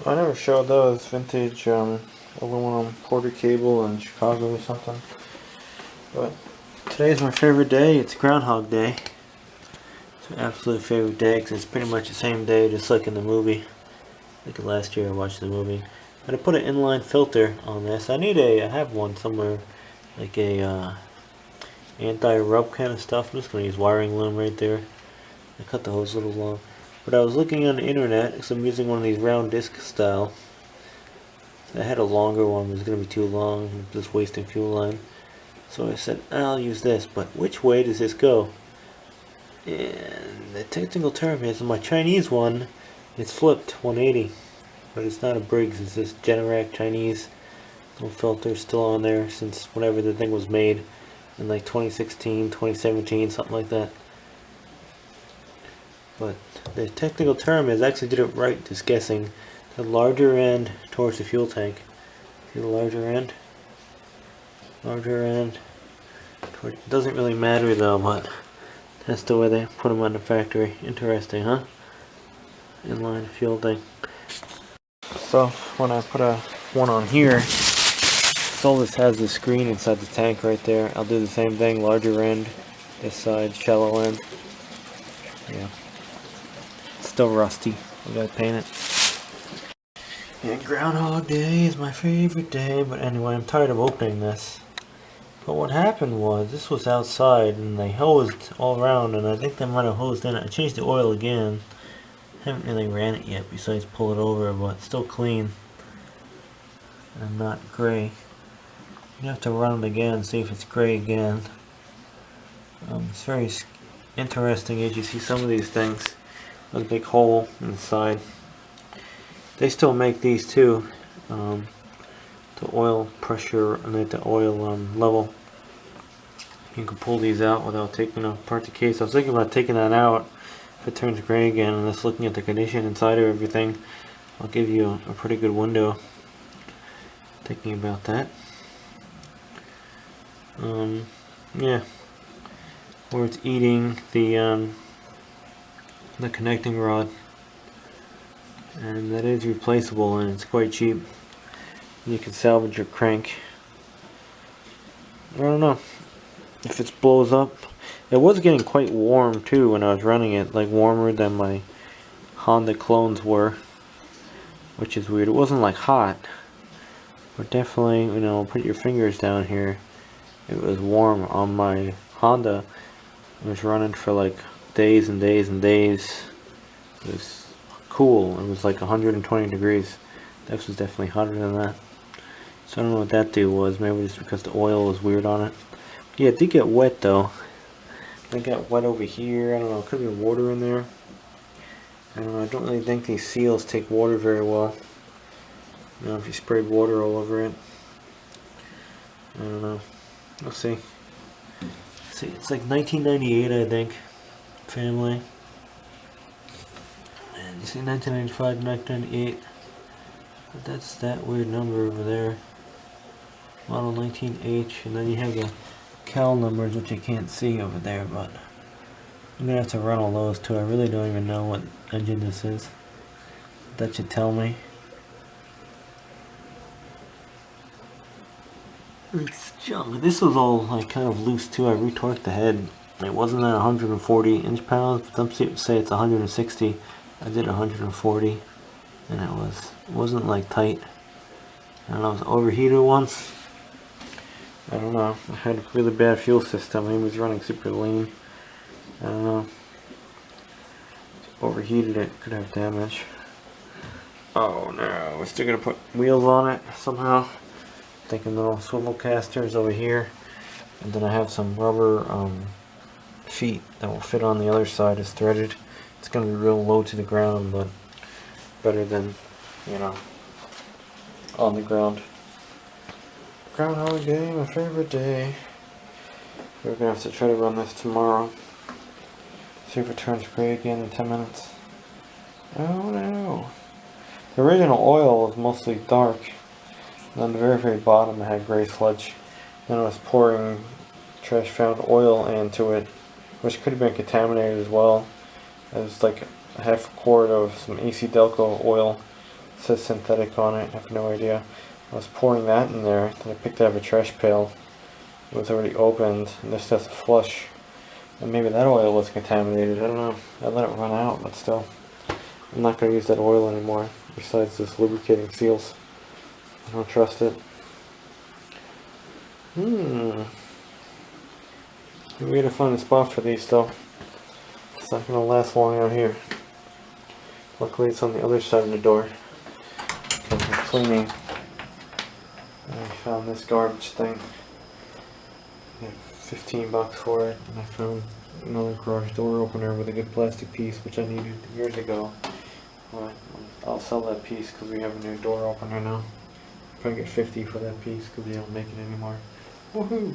I never showed those vintage aluminum porter cable in Chicago or something. But today's my favorite day. It's Groundhog Day. It's my absolute favorite day because it's pretty much the same day, just like in the movie. Like last year I watched the movie. But I put an inline filter on this. I have one somewhere, like a anti-rub kind of stuff. I'm just gonna use wiring loom right there. I cut the hose a little long. But I was looking on the internet because I'm using one of these round disc style. I had a longer one, it was going to be too long, just wasting fuel line. So I said, I'll use this, but which way does this go? And the technical term is, my Chinese one, it's flipped 180. But it's not a Briggs, it's this Generac Chinese. No filter still on there since whenever the thing was made. In like 2016, 2017, something like that. But the technical term is, I actually did it right, just guessing. The larger end towards the fuel tank. See the larger end? Larger end. It doesn't really matter though, but that's the way they put them on the factory. Interesting, huh? Inline fuel thing. So when I put one on here, so this has the screen inside the tank right there. I'll do the same thing, larger end, this side, shallow end. Yeah. Still rusty. I gotta paint it. Yeah, Groundhog Day is my favorite day, but anyway, I'm tired of opening this. But what happened was, this was outside, and they hosed all around, and I think they might have hosed in it. I changed the oil again. Haven't really ran it yet, besides pull it over, but it's still clean. And not gray. You have to run it again and see if it's gray again. It's very interesting as you see some of these things. There's a big hole in the side. They still make these too. The oil pressure and the oil level. You can pull these out without taking apart the case. I was thinking about taking that out if it turns gray again, and just looking at the condition inside of everything. I'll give you a pretty good window. Thinking about that. Yeah, where it's eating the connecting rod, and that is replaceable, and it's quite cheap. You can salvage your crank. I don't know if it blows up. It was getting quite warm too when I was running it, like warmer than my Honda clones were, which is weird. It wasn't like hot, but definitely, put your fingers down here. It was warm on my Honda. I was running for like days and days and days. It was cool. It was like 120 degrees. This was definitely hotter than that. So I don't know what that deal was. Maybe it's because the oil was weird on it. Yeah, it did get wet though. It got wet over here. I don't know. Could be water in there. I don't know. I don't really think these seals take water very well. If you sprayed water all over it. I don't know. We'll see. See, it's like 1998, I think. Family. And you see 1995, 1998. But that's that weird number over there. Model 19H. And then you have the cal numbers, which you can't see over there, but I'm gonna have to run all those too. I really don't even know what engine this is. That should tell me. It's junk. This was all like kind of loose too. I retorqued the head. It wasn't at 140 inch-pounds, but some people say it's 160. I did 140, and it wasn't like tight. I don't know. It was overheated once. I don't know. I had a really bad fuel system. It was running super lean. I don't know. Overheated it. Could have damage. Oh no! We're still gonna put wheels on it somehow. Thinking little swivel casters over here, and then I have some rubber feet that will fit on the other side. It's threaded. It's gonna be real low to the ground, but better than on the ground. Groundhog Day, my favorite day. We're gonna have to try to run this tomorrow. See if it turns gray again in 10 minutes. Oh no! The original oil was mostly dark. And on the very, very bottom it had gray sludge. Then I was pouring trash found oil into it, which could have been contaminated as well. It was like a half a quart of some AC Delco oil, says synthetic on it. I have no idea. I was pouring that in there, then I picked it out of a trash pail. It was already opened, and this has to flush. And maybe that oil was contaminated, I don't know. I let it run out, but still. I'm not going to use that oil anymore, besides this lubricating seals. I don't trust it. We gotta find a spot for these though. It's not gonna last long out here. Luckily it's on the other side of the door. Because we're cleaning. And I found this garbage thing. I got $15 for it. And I found another garage door opener with a good plastic piece, which I needed years ago. But I'll sell that piece because we have a new door opener now. Probably get $50 for that piece because we don't make it anymore. Woohoo!